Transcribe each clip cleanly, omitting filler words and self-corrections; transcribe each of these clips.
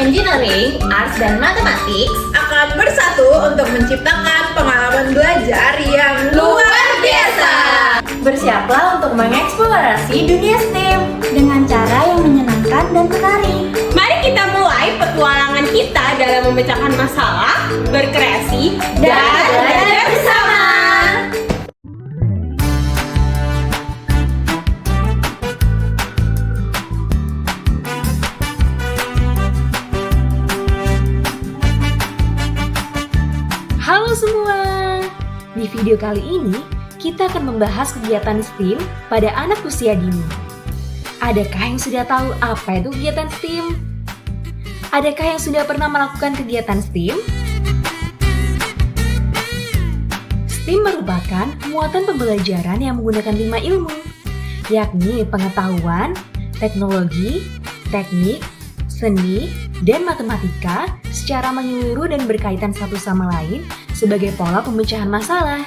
Engineering, Arts, dan Mathematics akan bersatu untuk menciptakan pengalaman belajar yang luar biasa. Bersiaplah untuk mengeksplorasi dunia STEM dengan cara yang menyenangkan dan menarik. Mari kita mulai petualangan kita dalam memecahkan masalah, berkreasi, dan belajar bersama. Halo semua! Di video kali ini, kita akan membahas kegiatan STEAM pada anak usia dini. Adakah yang sudah tahu apa itu kegiatan STEAM? Adakah yang sudah pernah melakukan kegiatan STEAM? STEAM merupakan muatan pembelajaran yang menggunakan 5 ilmu, yakni pengetahuan, teknologi, teknik, seni, dan matematika secara menyeluruh dan berkaitan satu sama lain sebagai pola pemecahan masalah.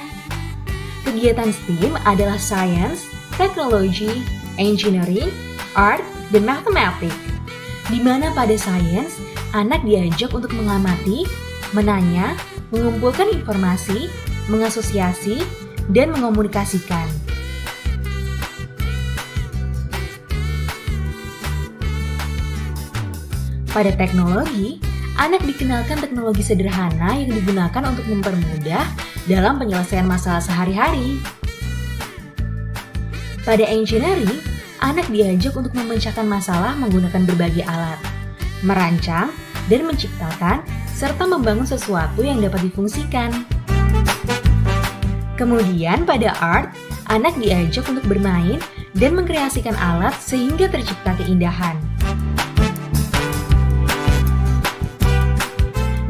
Kegiatan STEAM adalah Science, Technology, Engineering, Art, dan Mathematics, di mana pada Science, anak diajak untuk mengamati, menanya, mengumpulkan informasi, mengasosiasi, dan mengomunikasikan. Pada teknologi, anak dikenalkan teknologi sederhana yang digunakan untuk mempermudah dalam penyelesaian masalah sehari-hari. Pada engineering, anak diajak untuk memecahkan masalah menggunakan berbagai alat, merancang dan menciptakan, serta membangun sesuatu yang dapat difungsikan. Kemudian pada art, anak diajak untuk bermain dan mengkreasikan alat sehingga tercipta keindahan.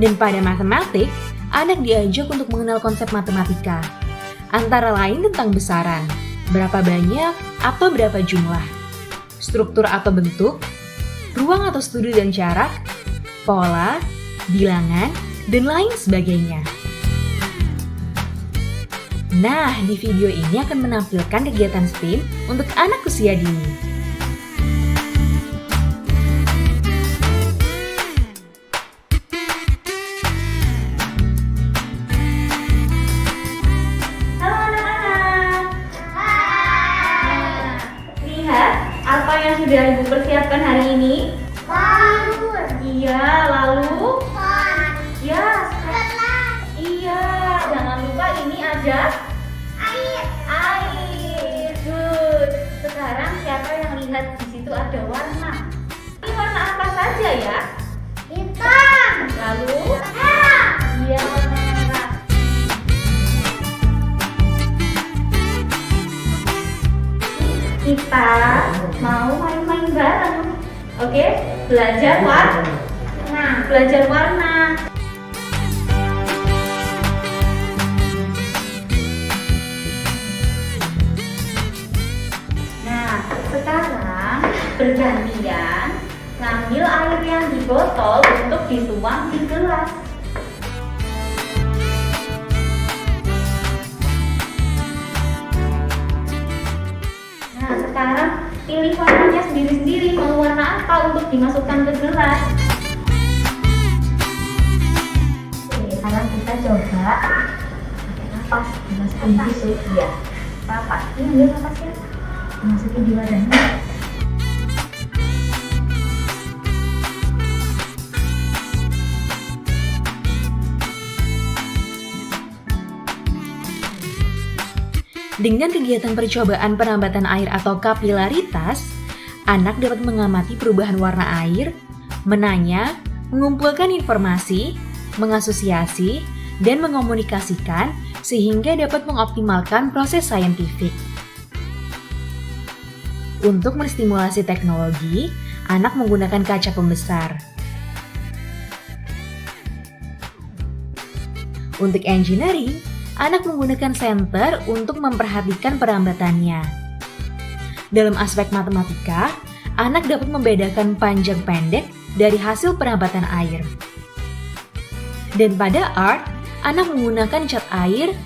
Dan pada matematik, anak diajak untuk mengenal konsep matematika, antara lain tentang besaran, berapa banyak atau berapa jumlah, struktur atau bentuk, ruang atau sudut dan jarak, pola, bilangan, dan lain sebagainya. Nah, di video ini akan menampilkan kegiatan STEAM untuk anak usia dini. Apa yang sudah Ibu persiapkan hari ini? Bangun. Iya, lalu? Ya, iya. Jangan lupa ini ada Air. air. Good. Sekarang siapa yang lihat di situ ada warna? Ini warna apa saja ya? Hitam. Lalu? Merah. Iya. Kita mau main-main bareng. Oke? Belajar warna. Belajar warna. Nah, sekarang bergantian ngambil air yang di botol untuk dituang di gelas. Nah, sekarang pilih warnanya sendiri-sendiri, mau warna apa untuk dimasukkan ke gelas. Oke, sekarang kita coba pakai napas, dimasukin tisu. Iya, napas. Ini ambil napasnya, dimasukin di wadahnya. Dengan kegiatan percobaan penambatan air atau kapilaritas, anak dapat mengamati perubahan warna air, menanya, mengumpulkan informasi, mengasosiasi, dan mengomunikasikan sehingga dapat mengoptimalkan proses saintifik. Untuk menstimulasi teknologi, anak menggunakan kaca pembesar. Untuk engineering, anak menggunakan senter untuk memperhatikan perambatannya. Dalam aspek matematika, anak dapat membedakan panjang pendek dari hasil perambatan air. Dan pada art, anak menggunakan cat air,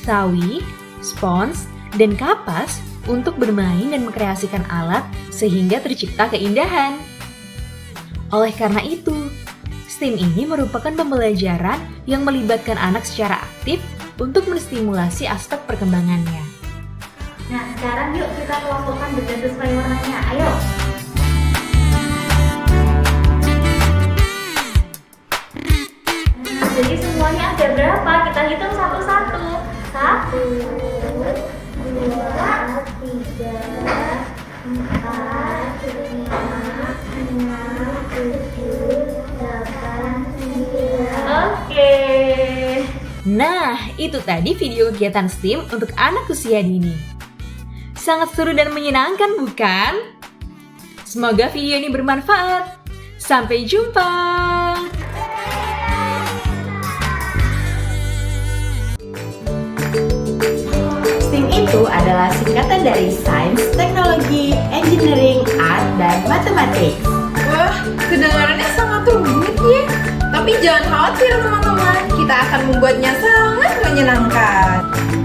sawi, spons, dan kapas untuk bermain dan mengkreasikan alat sehingga tercipta keindahan. Oleh karena itu, STEAM ini merupakan pembelajaran yang melibatkan anak secara aktif untuk menstimulasi aspek perkembangannya. Nah, sekarang yuk kita kelompokkan dengan sesuai warnanya. Ayo. Nah, jadi semuanya ada berapa? Kita hitung satu-satu. 1, 2, 3, 4, 5, 6, 7, 8, 9. Oke. Nah, itu tadi video kegiatan STEAM untuk anak usia dini. Sangat seru dan menyenangkan, bukan? Semoga video ini bermanfaat. Sampai jumpa! STEAM itu adalah singkatan dari Sains, Teknologi, Engineering, Art, dan Matematik. Wah, kedengarannya sangat rumit ya. Tapi jangan khawatir teman-teman, kita akan membuatnya sangat menyenangkan.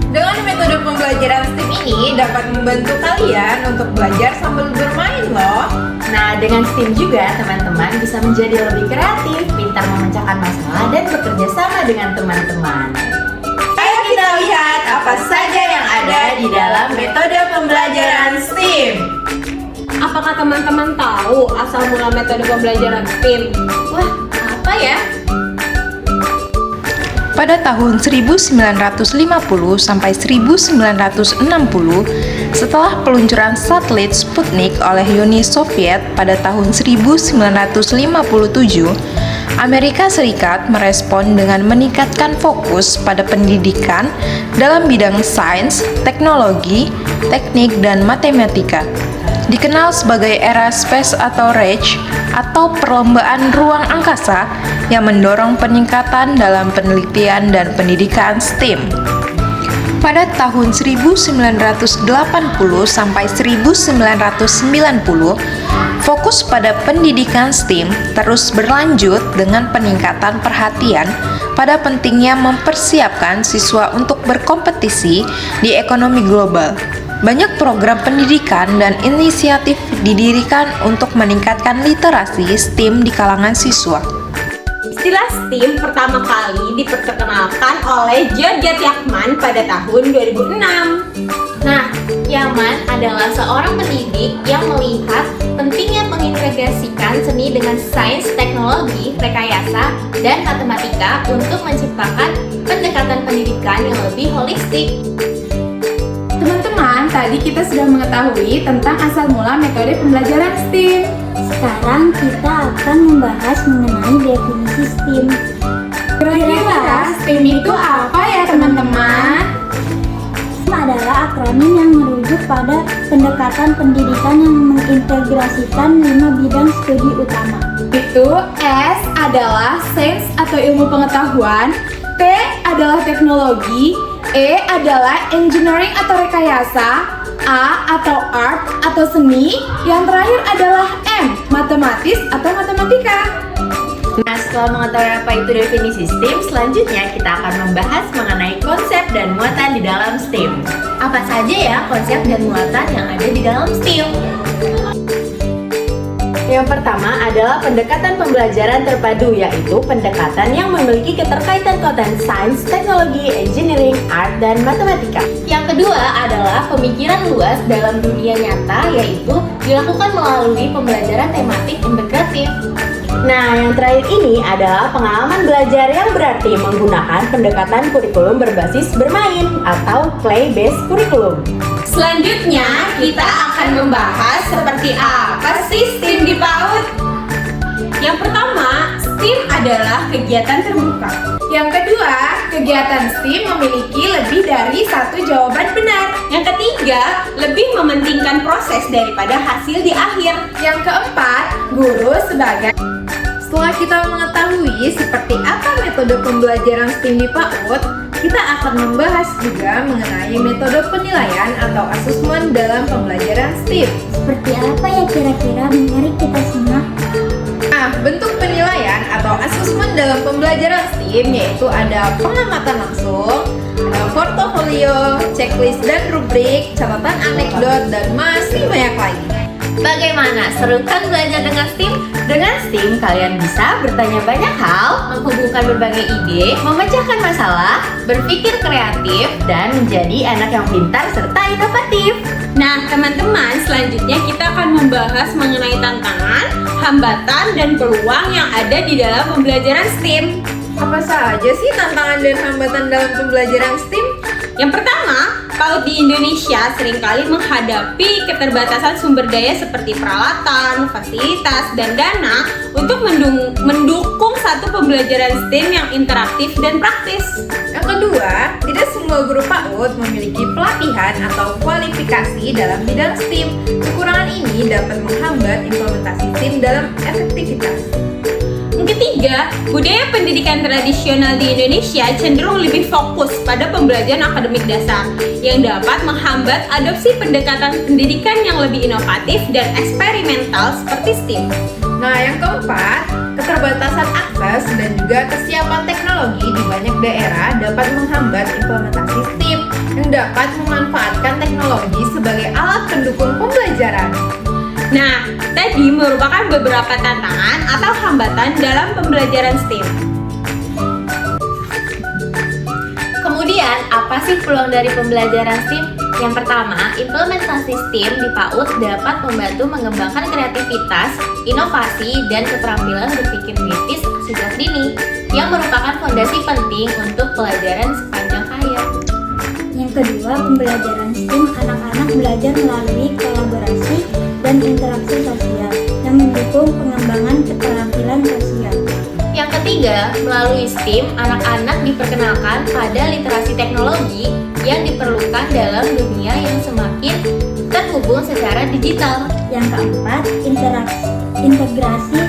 Dengan metode pembelajaran STEAM ini dapat membantu kalian untuk belajar sambil bermain loh. Nah, dengan STEAM juga teman-teman bisa menjadi lebih kreatif, pintar memecahkan masalah, dan bekerja sama dengan teman-teman. Ayo kita lihat apa saja yang ada di dalam metode pembelajaran STEAM. Apakah teman-teman tahu asal mula metode pembelajaran STEAM? Wah, apa ya? Pada tahun 1950 sampai 1960, setelah peluncuran satelit Sputnik oleh Uni Soviet pada tahun 1957, Amerika Serikat merespon dengan meningkatkan fokus pada pendidikan dalam bidang sains, teknologi, teknik, dan matematika. Dikenal sebagai era space atau RAGE atau perlombaan ruang angkasa yang mendorong peningkatan dalam penelitian dan pendidikan STEAM. Pada tahun 1980 sampai 1990, fokus pada pendidikan STEAM terus berlanjut dengan peningkatan perhatian pada pentingnya mempersiapkan siswa untuk berkompetisi di ekonomi global. Banyak program pendidikan dan inisiatif didirikan untuk meningkatkan literasi STEAM di kalangan siswa. Istilah STEAM pertama kali diperkenalkan oleh Georgette Yackman pada tahun 2006. Nah, Yaman adalah seorang pendidik yang melihat pentingnya mengintegrasikan seni dengan sains, teknologi, rekayasa, dan matematika untuk menciptakan pendekatan pendidikan yang lebih holistik. Teman-teman, tadi kita sudah mengetahui tentang asal mula metode pembelajaran STEAM. Sekarang kita akan membahas mengenai definisi STEAM. Kira-kira STEAM itu apa ya teman-teman? STEAM adalah akronim yang merujuk pada pendekatan pendidikan yang mengintegrasikan 5 bidang studi utama. Itu S adalah sains atau ilmu pengetahuan, T adalah teknologi, E adalah engineering atau rekayasa, A atau art atau seni, yang terakhir adalah M, matematis atau matematika. Nah, setelah mengetahui apa itu definisi STEAM, selanjutnya kita akan membahas mengenai konsep dan muatan di dalam STEAM. Apa saja ya konsep dan muatan yang ada di dalam STEAM? Yang pertama adalah pendekatan pembelajaran terpadu, yaitu pendekatan yang memiliki keterkaitan konten sains, teknologi, engineering, art, dan matematika. Yang kedua adalah pemikiran luas dalam dunia nyata, yaitu dilakukan melalui pembelajaran tematik integratif. Nah, yang terakhir ini adalah pengalaman belajar yang berarti menggunakan pendekatan kurikulum berbasis bermain atau play-based kurikulum. Selanjutnya, kita akan membahas seperti apa sih STEAM di PAUD. Yang pertama, STEAM adalah kegiatan terbuka. Yang kedua, kegiatan STEAM memiliki lebih dari satu jawaban benar. Yang ketiga, lebih mementingkan proses daripada hasil di akhir. Yang keempat, guru sebagai. Setelah kita mengetahui seperti apa metode pembelajaran STEAM di PAUD, kita akan membahas juga mengenai metode penilaian atau asesmen dalam pembelajaran STEAM. Seperti apa ya kira-kira? Mari kita simak. Nah, bentuk penilaian atau asesmen dalam pembelajaran STEAM yaitu ada pengamatan langsung, ada portofolio, checklist dan rubrik, catatan anekdot, dan masih banyak lagi. Bagaimana? Seru kan belajar dengan STEAM? Dengan STEAM, kalian bisa bertanya banyak hal, menghubungkan berbagai ide, memecahkan masalah, berpikir kreatif, dan menjadi anak yang pintar serta inovatif. Nah, teman-teman, selanjutnya kita akan membahas mengenai tantangan, hambatan, dan peluang yang ada di dalam pembelajaran STEAM. Apa saja sih tantangan dan hambatan dalam pembelajaran STEAM? Yang pertama, PAUD di Indonesia seringkali menghadapi keterbatasan sumber daya seperti peralatan, fasilitas, dan dana untuk mendukung satu pembelajaran STEAM yang interaktif dan praktis. Yang kedua, tidak semua guru PAUD memiliki pelatihan atau kualifikasi dalam bidang STEAM. Kekurangan ini dapat menghambat implementasi STEAM dalam efektivitas. Yang ketiga, budaya pendidikan tradisional di Indonesia cenderung lebih fokus pada pembelajaran akademik dasar yang dapat menghambat adopsi pendekatan pendidikan yang lebih inovatif dan eksperimental seperti STEAM. Nah, yang keempat, keterbatasan akses dan juga kesiapan teknologi di banyak daerah dapat menghambat implementasi STEAM yang dapat memanfaatkan teknologi sebagai alat pendukung pembelajaran. Nah, tadi merupakan beberapa tantangan atau hambatan dalam pembelajaran STEAM. Kemudian, apa sih peluang dari pembelajaran STEAM? Yang pertama, implementasi STEAM di PAUD dapat membantu mengembangkan kreativitas, inovasi, dan keterampilan berpikir kritis sejak dini, yang merupakan fondasi penting untuk pelajaran sepanjang hayat. Yang kedua, pembelajaran STEAM anak-anak belajar melalui kolaborasi dan interaksi sosial yang mendukung pengembangan keterampilan sosial. Yang ketiga, melalui STEAM, anak-anak diperkenalkan pada literasi teknologi yang diperlukan dalam dunia yang semakin terhubung secara digital. Yang keempat, integrasi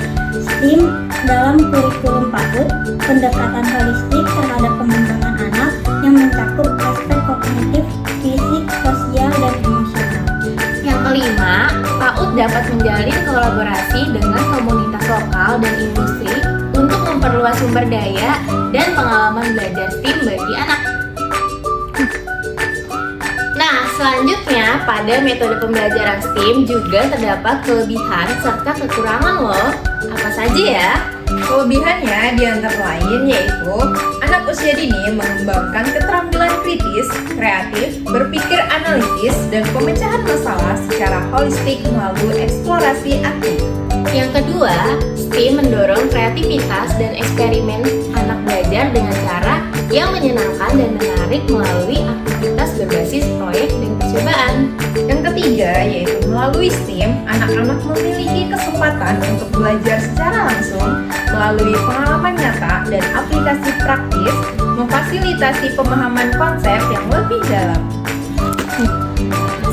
STEAM dalam kurikulum PAUD, pendekatan holistik terhadap pengembangan anak yang mencakup aspek kognitif, fisik, sosial, dan emosional. Yang kelima, PAUD dapat menjalin kolaborasi dengan komunitas lokal dan industri untuk memperluas sumber daya dan pengalaman belajar STEAM bagi anak. Nah, selanjutnya pada metode pembelajaran STEAM juga terdapat kelebihan serta kekurangan loh. Apa saja ya? Kelebihannya di antara lain yaitu anak usia dini mengembangkan keterampilan kritis, kreatif, berpikir analitis, dan pemecahan masalah secara holistik melalui eksplorasi aktif. Yang kedua, STEAM mendorong kreativitas dan eksperimen anak belajar dengan cara yang menyenangkan dan menarik melalui aktivitas berbasis proyek dan percobaan. Yang ketiga yaitu melalui STEAM, anak-anak memiliki kesempatan untuk belajar secara langsung melalui pengalaman nyata dan aplikasi praktis, memfasilitasi pemahaman konsep yang lebih dalam.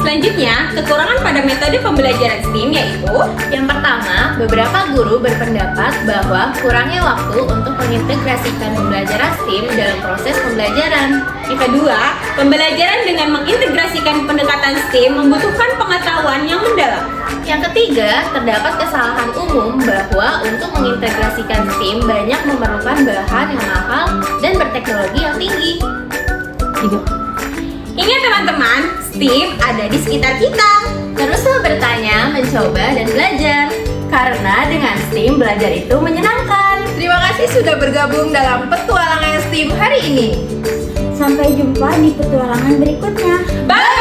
Selanjutnya, kekurangan pada metode pembelajaran STEAM yaitu Yang pertama, beberapa guru berpendapat bahwa kurangnya waktu untuk mengintegrasikan pembelajaran STEAM dalam proses pembelajaran. Yang kedua, pembelajaran dengan mengintegrasikan pendekatan STEAM membutuhkan pengetahuan yang mendalam. Yang ketiga, terdapat kesalahan umum bahwa untuk mengintegrasikan STEAM banyak memerlukan bahan yang mahal dan berteknologi yang tinggi. Ingat teman-teman, STEAM ada di sekitar kita. Teruslah bertanya, mencoba, dan belajar. Karena dengan STEAM belajar itu menyenangkan. Terima kasih sudah bergabung dalam petualangan STEAM hari ini. Sampai jumpa di petualangan berikutnya. Bye!